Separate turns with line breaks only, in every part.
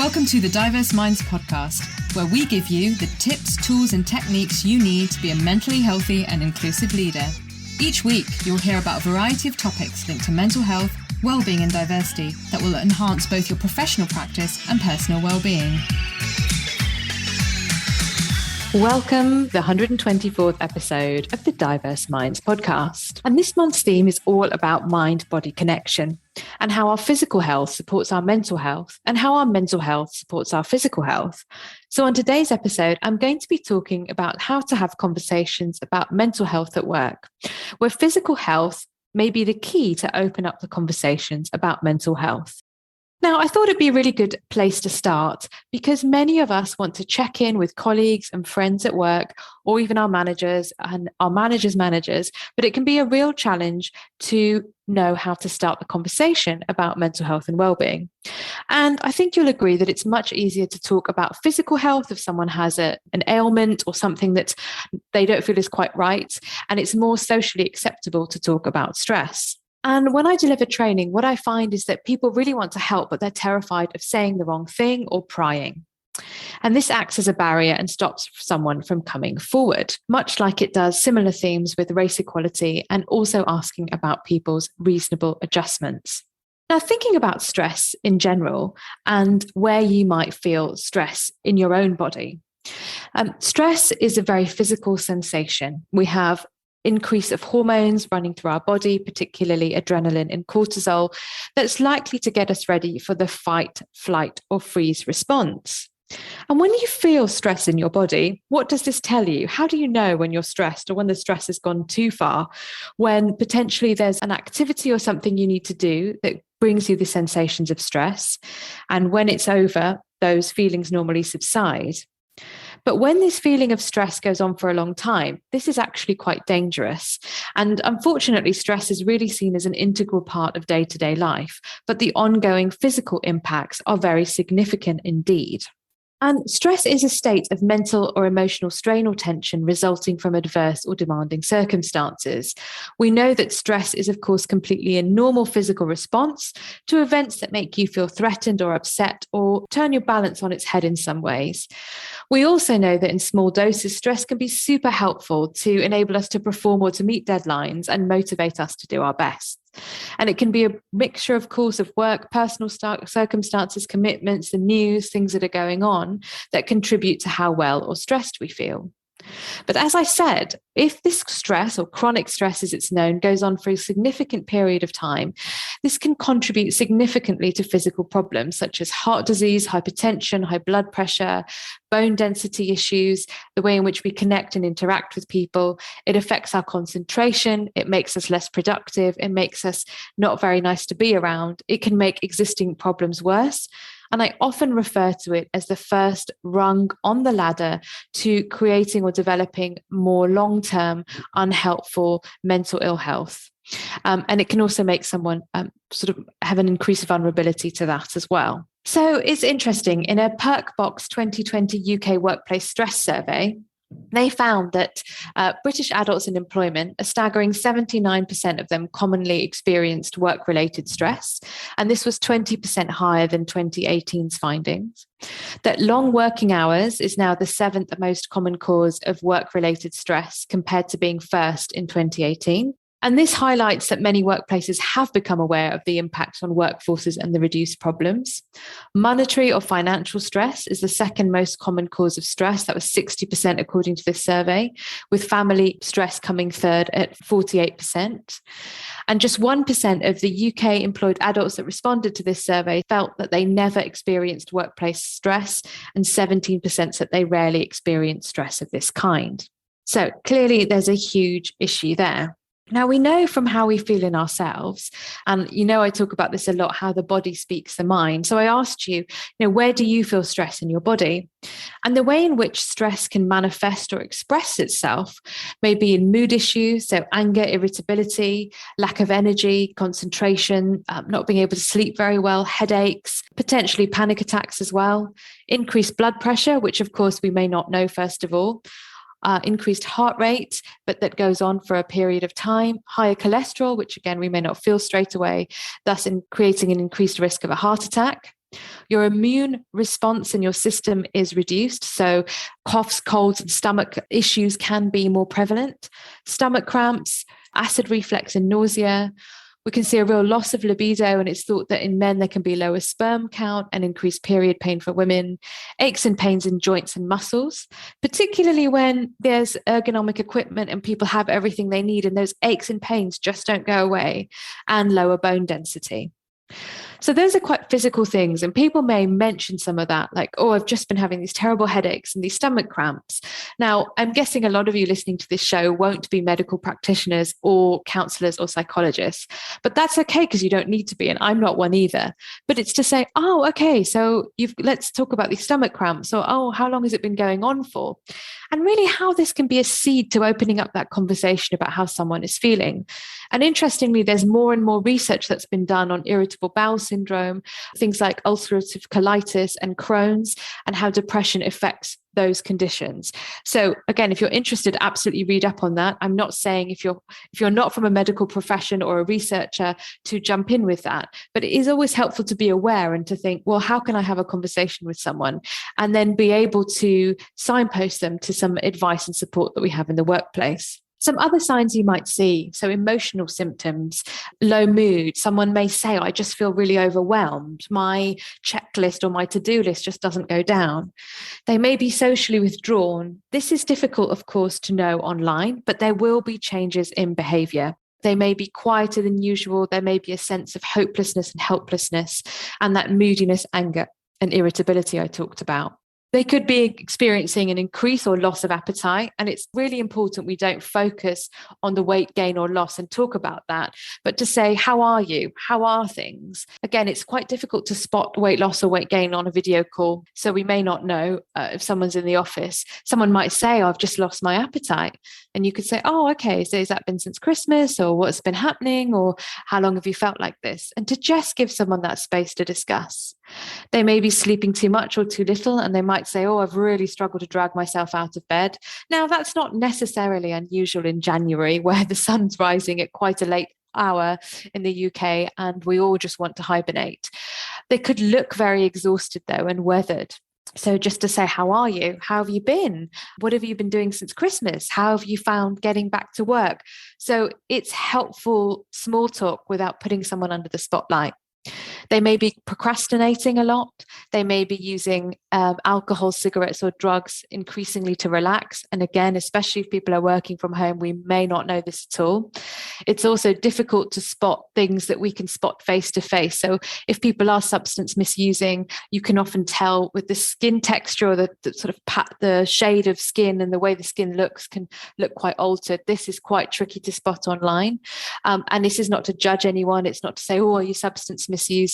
Welcome to the Diverse Minds podcast, where we give you the tips, tools, and techniques you need to be a mentally healthy and inclusive leader. Each week, you'll hear about a variety of topics linked to mental health, wellbeing, and diversity that will enhance both your professional practice and personal wellbeing. Welcome to the 124th episode of the Diverse Minds podcast. And this month's theme is all about mind-body connection and how our physical health supports our mental health and how our mental health supports our physical health. So on today's episode, I'm going to be talking about how to have conversations about mental health at work, where physical health may be the key to open up the conversations about mental health. Now, I thought it'd be a really good place to start because many of us want to check in with colleagues and friends at work, or even our managers and our managers' managers, but it can be a real challenge to know how to start the conversation about mental health and well-being. And I think you'll agree that it's much easier to talk about physical health if someone has an ailment or something that they don't feel is quite right, and it's more socially acceptable to talk about stress. And when I deliver training, what I find is that people really want to help, but they're terrified of saying the wrong thing or prying. And this acts as a barrier and stops someone from coming forward, much like it does similar themes with race equality and also asking about people's reasonable adjustments. Now, thinking about stress in general and where you might feel stress in your own body. Stress is a very physical sensation. We have increase of hormones running through our body, particularly adrenaline and cortisol, that's likely to get us ready for the fight, flight, or freeze response. And when you feel stress in your body, what does this tell you? How do you know when you're stressed or when the stress has gone too far, when potentially there's an activity or something you need to do that brings you the sensations of stress, and when it's over, those feelings normally subside? But when this feeling of stress goes on for a long time, this is actually quite dangerous. And unfortunately, stress is really seen as an integral part of day-to-day life, but the ongoing physical impacts are very significant indeed. And stress is a state of mental or emotional strain or tension resulting from adverse or demanding circumstances. We know that stress is, of course, completely a normal physical response to events that make you feel threatened or upset or turn your balance on its head in some ways. We also know that in small doses, stress can be super helpful to enable us to perform or to meet deadlines and motivate us to do our best. And it can be a mixture, of course, of work, personal circumstances, commitments, the news, things that are going on that contribute to how well or stressed we feel. But as I said, if this stress, or chronic stress as it's known, goes on for a significant period of time, this can contribute significantly to physical problems such as heart disease, hypertension, high blood pressure, bone density issues, the way in which we connect and interact with people. It affects our concentration. It makes us less productive. It makes us not very nice to be around. It can make existing problems worse. And I often refer to it as the first rung on the ladder to creating or developing more long-term unhelpful mental ill health. And it can also make someone sort of have an increased vulnerability to that as well. So it's interesting, in a Perkbox 2020 UK workplace stress survey, they found that British adults in employment, a staggering 79% of them commonly experienced work-related stress, and this was 20% higher than 2018's findings. That long working hours is now the seventh most common cause of work-related stress compared to being first in 2018. And this highlights that many workplaces have become aware of the impact on workforces and the reduced problems. Monetary or financial stress is the second most common cause of stress. That was 60% according to this survey, with family stress coming third at 48%. And just 1% of the UK employed adults that responded to this survey felt that they never experienced workplace stress, and 17% said they rarely experienced stress of this kind. So clearly there's a huge issue there. Now, we know from how we feel in ourselves, and I talk about this a lot, how the body speaks the mind. So I asked you, where do you feel stress in your body? And the way in which stress can manifest or express itself may be in mood issues, so anger, irritability, lack of energy, concentration, not being able to sleep very well, headaches, potentially panic attacks as well, increased blood pressure, which of course we may not know first of all, increased heart rate, but that goes on for a period of time, higher cholesterol, which again, we may not feel straight away, thus creating an increased risk of a heart attack. Your immune response in your system is reduced. So coughs, colds, and stomach issues can be more prevalent. Stomach cramps, acid reflux, and nausea. We can see a real loss of libido, and it's thought that in men there can be lower sperm count and increased period pain for women, aches and pains in joints and muscles, particularly when there's ergonomic equipment and people have everything they need and those aches and pains just don't go away, and lower bone density. So those are quite physical things, and people may mention some of that, like, oh, I've just been having these terrible headaches and these stomach cramps. Now, I'm guessing a lot of you listening to this show won't be medical practitioners or counselors or psychologists, but that's okay because you don't need to be, and I'm not one either. But it's to say, oh, okay, so let's talk about these stomach cramps, or oh, how long has it been going on for? And really how this can be a seed to opening up that conversation about how someone is feeling. And interestingly, there's more and more research that's been done on irritable bowel syndrome, things like ulcerative colitis and Crohn's, and how depression affects those conditions. So again, if you're interested, absolutely read up on that. I'm not saying if you're not from a medical profession or a researcher to jump in with that, but it is always helpful to be aware and to think, well, how can I have a conversation with someone and then be able to signpost them to some advice and support that we have in the workplace. Some other signs you might see, so emotional symptoms, low mood. Someone may say, I just feel really overwhelmed. My checklist or my to-do list just doesn't go down. They may be socially withdrawn. This is difficult, of course, to know online, but there will be changes in behavior. They may be quieter than usual. There may be a sense of hopelessness and helplessness, and that moodiness, anger, and irritability I talked about. They could be experiencing an increase or loss of appetite. And it's really important we don't focus on the weight gain or loss and talk about that, but to say, how are you? How are things? Again, it's quite difficult to spot weight loss or weight gain on a video call. So we may not know if someone's in the office. Someone might say, oh, I've just lost my appetite. And you could say, oh, okay, so has that been since Christmas, or what's been happening, or how long have you felt like this? And to just give someone that space to discuss. They may be sleeping too much or too little, and they might say, oh, I've really struggled to drag myself out of bed. Now, that's not necessarily unusual in January, where the sun's rising at quite a late hour in the UK and we all just want to hibernate. They could look very exhausted, though, and weathered. So just to say, how are you? How have you been? What have you been doing since Christmas? How have you found getting back to work? So it's helpful small talk without putting someone under the spotlight. They may be procrastinating a lot. They may be using alcohol, cigarettes, or drugs increasingly to relax. And again, especially if people are working from home, we may not know this at all. It's also difficult to spot things that we can spot face to face. So if people are substance misusing, you can often tell with the skin texture or the sort of the shade of skin and the way the skin looks can look quite altered. This is quite tricky to spot online. And this is not to judge anyone. It's not to say, oh, are you substance misusing?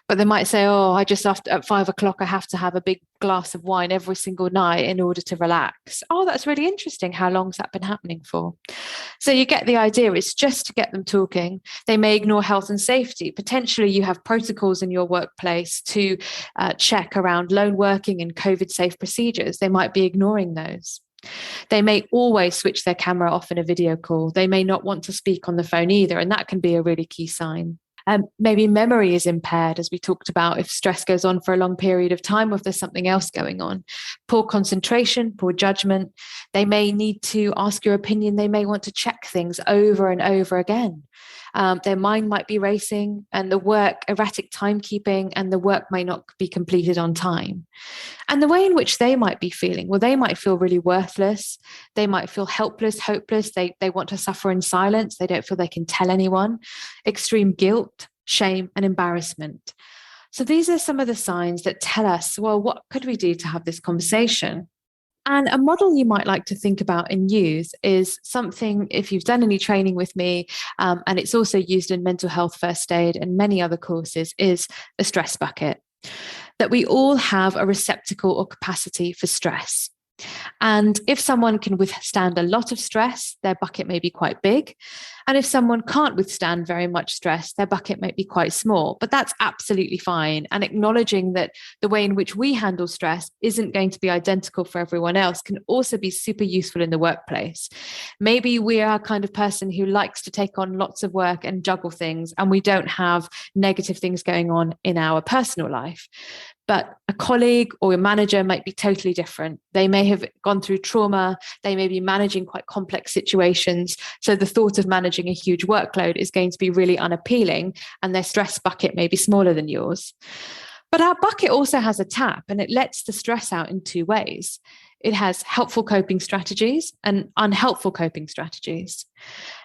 But they might say, oh, I just have to, at 5 o'clock, I have to have a big glass of wine every single night in order to relax. Oh, that's really interesting. How long's that been happening for? So you get the idea. It's just to get them talking. They may ignore health and safety. Potentially you have protocols in your workplace to check around lone working and COVID-safe procedures. They might be ignoring those. They may always switch their camera off in a video call. They may not want to speak on the phone either, and that can be a really key sign. Maybe memory is impaired, as we talked about, if stress goes on for a long period of time, or if there's something else going on. Poor concentration, poor judgment. They may need to ask your opinion. They may want to check things over and over again. Their mind might be racing, and erratic timekeeping, and the work may not be completed on time. And the way in which they might be feeling, well, they might feel really worthless. They might feel helpless, hopeless. They want to suffer in silence. They don't feel they can tell anyone. Extreme guilt, shame, and embarrassment. So these are some of the signs that tell us, well, what could we do to have this conversation? And a model you might like to think about and use is something, if you've done any training with me, and it's also used in mental health first aid and many other courses, is a stress bucket. That we all have a receptacle or capacity for stress. And if someone can withstand a lot of stress, their bucket may be quite big. And if someone can't withstand very much stress, their bucket might be quite small. But that's absolutely fine. And acknowledging that the way in which we handle stress isn't going to be identical for everyone else can also be super useful in the workplace. Maybe we are a kind of person who likes to take on lots of work and juggle things, and we don't have negative things going on in our personal life. But a colleague or a manager might be totally different. They may have gone through trauma. They may be managing quite complex situations. So the thought of managing a huge workload is going to be really unappealing, and their stress bucket may be smaller than yours. But our bucket also has a tap, and it lets the stress out in two ways. It has helpful coping strategies and unhelpful coping strategies.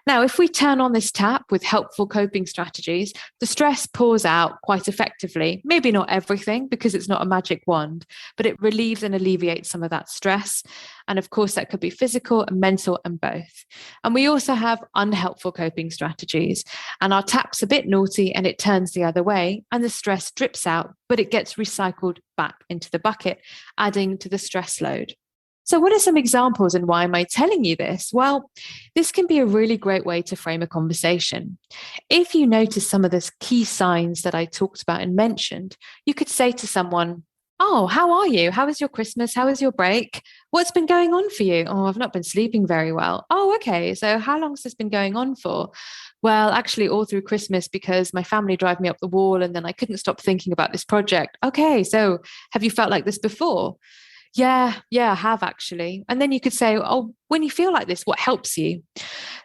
Now, if we turn on this tap with helpful coping strategies, the stress pours out quite effectively. Maybe not everything, because it's not a magic wand, but it relieves and alleviates some of that stress. And of course, that could be physical and mental and both. And we also have unhelpful coping strategies. And our tap's a bit naughty and it turns the other way, and the stress drips out, but it gets recycled back into the bucket, adding to the stress load. So what are some examples, and why am I telling you this? Well, this can be a really great way to frame a conversation. If you notice some of the key signs that I talked about and mentioned, you could say to someone, "Oh, how are you? How was your Christmas? How was your break? What's been going on for you?" "Oh, I've not been sleeping very well." "Oh, okay. So how long has this been going on for?" "Well, actually all through Christmas, because my family drive me up the wall and then I couldn't stop thinking about this project." "Okay. So have you felt like this before?" Yeah, I have actually. And then you could say, "Oh, when you feel like this, what helps you?"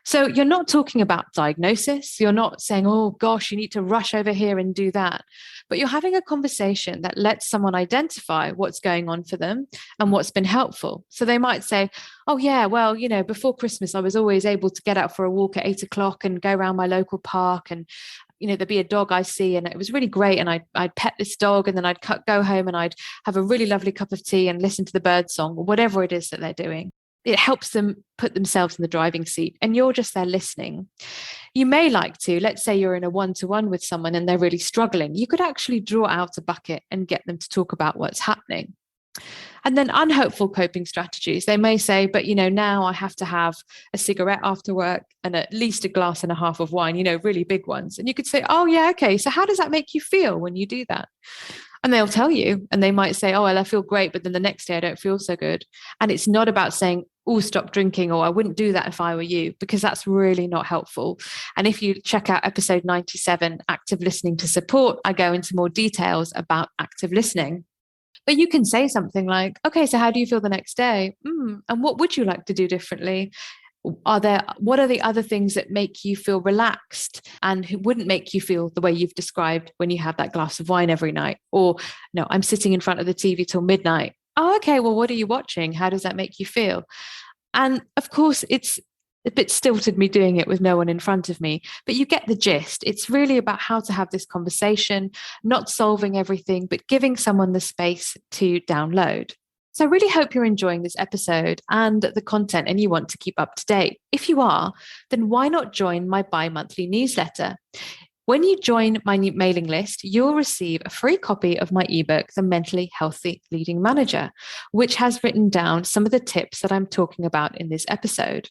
So you're not talking about diagnosis. You're not saying, "Oh gosh, you need to rush over here and do that." But you're having a conversation that lets someone identify what's going on for them and what's been helpful. So they might say, "Oh yeah, well, before Christmas, I was always able to get out for a walk at 8 o'clock and go around my local park, and there'd be a dog I see and it was really great. And I'd pet this dog, and then I'd go home and I'd have a really lovely cup of tea and listen to the bird song," or whatever it is that they're doing. It helps them put themselves in the driving seat, and you're just there listening. You may like to, let's say you're in a one-to-one with someone and they're really struggling. You could actually draw out a bucket and get them to talk about what's happening. And then unhelpful coping strategies. They may say, "But now I have to have a cigarette after work and at least a glass and a half of wine, really big ones." And you could say, "Oh yeah, okay. So how does that make you feel when you do that?" And they'll tell you, and they might say, "Oh, well, I feel great, but then the next day I don't feel so good." And it's not about saying, "Oh, stop drinking," or "I wouldn't do that if I were you," because that's really not helpful. And if you check out episode 97, Active Listening to Support, I go into more details about active listening. But you can say something like, "Okay, so how do you feel the next day? And what would you like to do differently? What are the other things that make you feel relaxed and who wouldn't make you feel the way you've described when you have that glass of wine every night?" Or, "No, I'm sitting in front of the TV till midnight." "Oh, okay, well, what are you watching? How does that make you feel?" And of course, it's a bit stilted me doing it with no one in front of me, but you get the gist. It's really about how to have this conversation, not solving everything, but giving someone the space to download. So I really hope you're enjoying this episode and the content, and you want to keep up to date. If you are, then why not join my bi-monthly newsletter? When you join my new mailing list, you'll receive a free copy of my ebook, The Mentally Healthy Leading Manager, which has written down some of the tips that I'm talking about in this episode.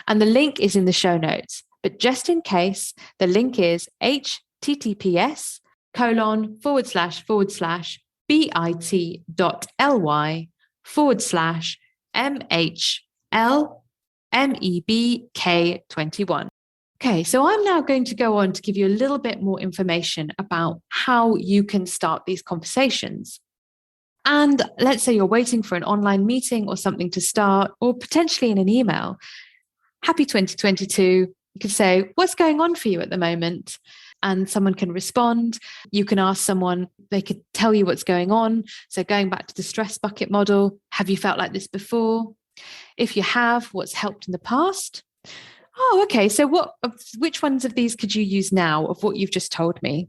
And the link is in the show notes. But just in case, the link is https://bit.ly/MHLMEBK21. Okay, so I'm now going to go on to give you a little bit more information about how you can start these conversations. And let's say you're waiting for an online meeting or something to start, or potentially in an email. Happy 2022. You could say, "What's going on for you at the moment?" And someone can respond. You can ask someone, they could tell you what's going on. So going back to the stress bucket model, have you felt like this before? If you have, what's helped in the past? Oh, okay. So which ones of these could you use now of what you've just told me?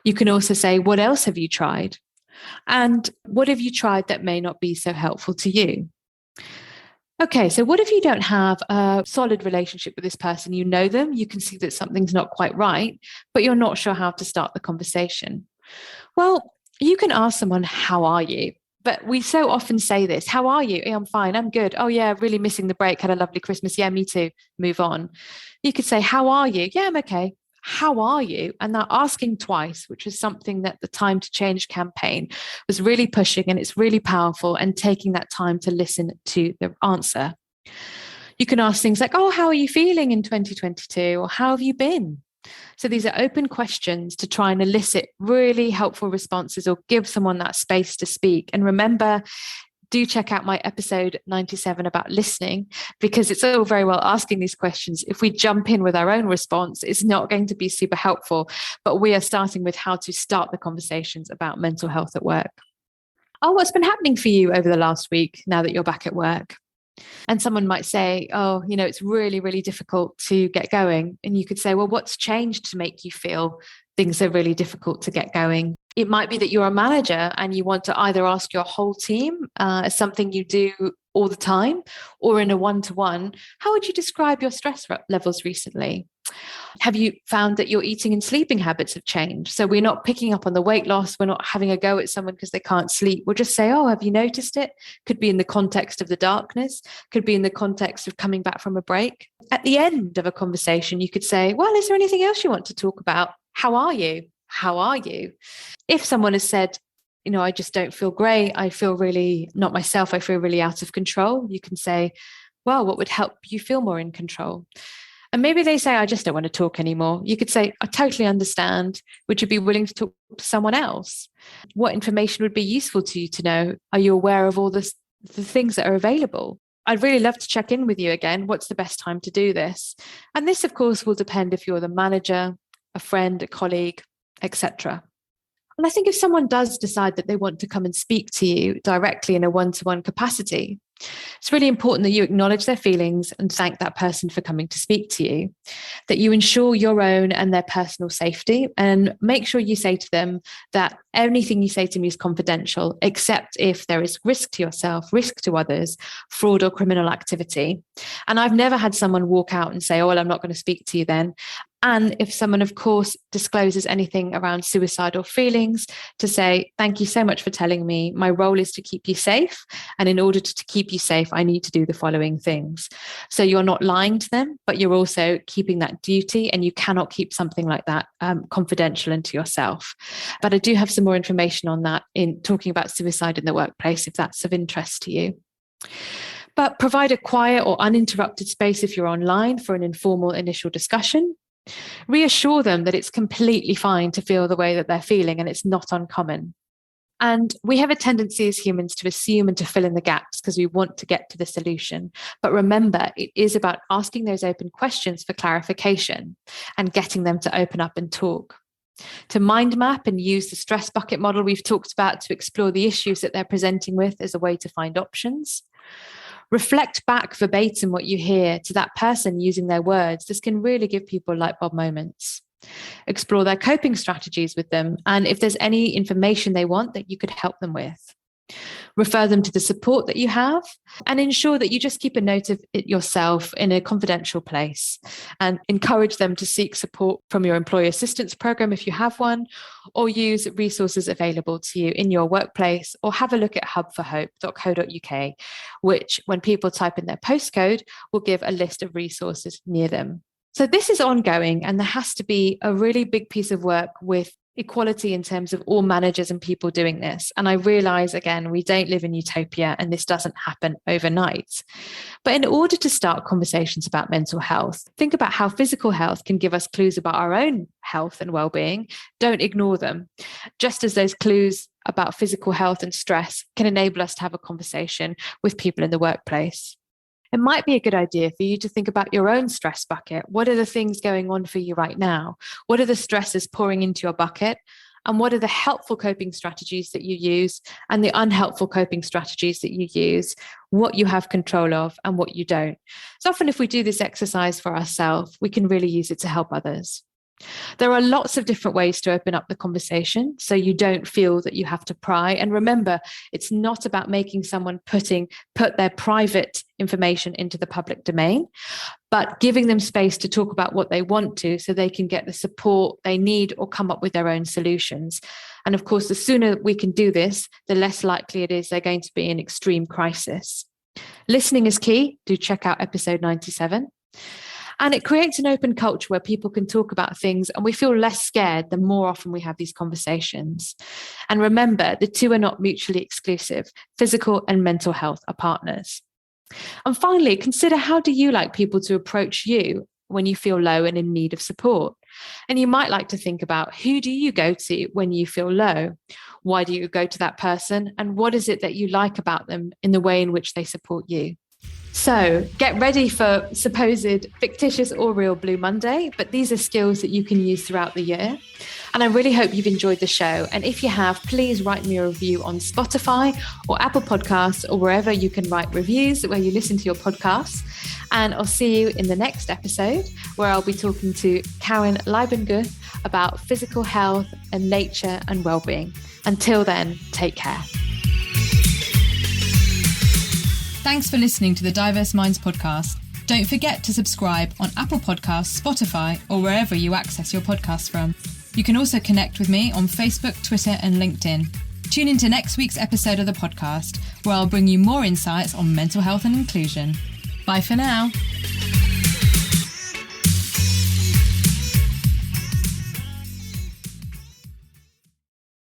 You can also say, "What else have you tried? And what have you tried that may not be so helpful to you?" Okay, so what if you don't have a solid relationship with this person? You know them, you can see that something's not quite right, but you're not sure how to start the conversation. Well, you can ask someone, "How are you?" But we so often say this, how are you? "Yeah, I'm fine, I'm good. Oh yeah, really missing the break, had a lovely Christmas. Yeah, me too. Move on." You could say, how are you? "Yeah, I'm okay. How are you?" And that asking twice, which was something that the Time to Change campaign was really pushing, and it's really powerful, and taking that time to listen to the answer. You can ask things like, "Oh, how are you feeling in 2022?" Or "How have you been?" So these are open questions to try and elicit really helpful responses or give someone that space to speak. And remember, do check out my episode 97 about listening, because it's all very well asking these questions. If we jump in with our own response, it's not going to be super helpful. But we are starting with how to start the conversations about mental health at work. "Oh, what's been happening for you over the last week now that you're back at work?" And someone might say, "Oh, it's really, really difficult to get going." And you could say, "Well, what's changed to make you feel things are really difficult to get going?" It might be that you're a manager and you want to either ask your whole team as something you do all the time, or in a one-to-one, "How would you describe your stress levels recently? Have you found that your eating and sleeping habits have changed?" So we're not picking up on the weight loss. We're not having a go at someone because they can't sleep. We'll just say, "Oh, have you noticed it?" Could be in the context of the darkness, could be in the context of coming back from a break. At the end of a conversation, you could say, "Well, is there anything else you want to talk about? How are you? How are you?" If someone has said, "I just don't feel great. I feel really not myself. I feel really out of control," you can say, "Well, what would help you feel more in control?" And maybe they say, "I just don't want to talk anymore." You could say, "I totally understand. Would you be willing to talk to someone else? What information would be useful to you to know? Are you aware of all the things that are available? I'd really love to check in with you again. What's the best time to do this?" And this, of course, will depend if you're the manager, a friend, a colleague, etc. And I think if someone does decide that they want to come and speak to you directly in a one-to-one capacity, it's really important that you acknowledge their feelings and thank that person for coming to speak to you, that you ensure your own and their personal safety, and make sure you say to them that anything you say to me is confidential, except if there is risk to yourself, risk to others, fraud or criminal activity. And I've never had someone walk out and say, "Oh, well, I'm not going to speak to you then." And if someone, of course, discloses anything around suicidal feelings, to say, "Thank you so much for telling me. My role is to keep you safe. And in order to keep you safe, I need to do the following things." So you're not lying to them, but you're also keeping that duty, and you cannot keep something like that confidential and to yourself. But I do have some more information on that in talking about suicide in the workplace, if that's of interest to you. But provide a quiet or uninterrupted space if you're online for an informal initial discussion. Reassure them that it's completely fine to feel the way that they're feeling, and it's not uncommon. And we have a tendency as humans to assume and to fill in the gaps because we want to get to the solution. But remember, it is about asking those open questions for clarification and getting them to open up and talk. To mind map and use the stress bucket model we've talked about to explore the issues that they're presenting with as a way to find options. Reflect back verbatim what you hear to that person using their words. This can really give people light bulb moments. Explore their coping strategies with them, and if there's any information they want that you could help them with. Refer them to the support that you have, and ensure that you just keep a note of it yourself in a confidential place, and encourage them to seek support from your employee assistance program if you have one, or use resources available to you in your workplace, or have a look at hubforhope.co.uk, which, when people type in their postcode, will give a list of resources near them. So this is ongoing, and there has to be a really big piece of work with equality in terms of all managers and people doing this. And I realize, again, we don't live in utopia and this doesn't happen overnight. But in order to start conversations about mental health, think about how physical health can give us clues about our own health and well-being. Don't ignore them. Just as those clues about physical health and stress can enable us to have a conversation with people in the workplace. It might be a good idea for you to think about your own stress bucket. What are the things going on for you right now? What are the stresses pouring into your bucket? And what are the helpful coping strategies that you use and the unhelpful coping strategies that you use, what you have control of and what you don't? So often if we do this exercise for ourselves, we can really use it to help others. There are lots of different ways to open up the conversation so you don't feel that you have to pry. And remember, it's not about making someone put their private information into the public domain, but giving them space to talk about what they want to so they can get the support they need or come up with their own solutions. And of course, the sooner we can do this, the less likely it is they're going to be in extreme crisis. Listening is key. Do check out episode 97. And it creates an open culture where people can talk about things and we feel less scared the more often we have these conversations. And remember, the two are not mutually exclusive. Physical and mental health are partners. And finally, consider, how do you like people to approach you when you feel low and in need of support? And you might like to think about, who do you go to when you feel low? Why do you go to that person? And what is it that you like about them in the way in which they support you? So get ready for supposed fictitious or real Blue Monday, but these are skills that you can use throughout the year. And I really hope you've enjoyed the show. And if you have, please write me a review on Spotify or Apple Podcasts or wherever you can write reviews where you listen to your podcasts. And I'll see you in the next episode, where I'll be talking to Karen Leibenguth about physical health and nature and wellbeing. Until then, take care. Thanks for listening to the Diverse Minds podcast. Don't forget to subscribe on Apple Podcasts, Spotify, or wherever you access your podcasts from. You can also connect with me on Facebook, Twitter, and LinkedIn. Tune into next week's episode of the podcast, where I'll bring you more insights on mental health and inclusion. Bye for now.